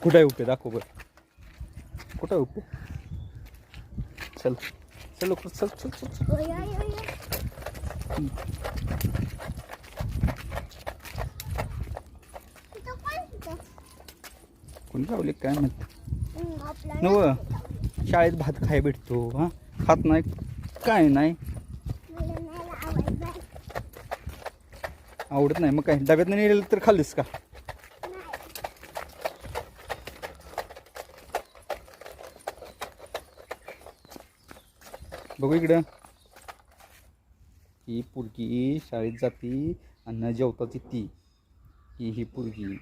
कुठं आहे उपे दाखव बरं कुठं आहे उपे चल चल लवकर चल चल चल कोणी लावले काय म्हणते नव शाळेत भात खाय भेटतो हा खात नाही काय नाही आवडत नाही मग काय डब्यात नाही नेलेलं तर खाल्लीस का बघू इकडं ही पोरगी शाळेत जाती आणि न जेवताची ती ही पोरगी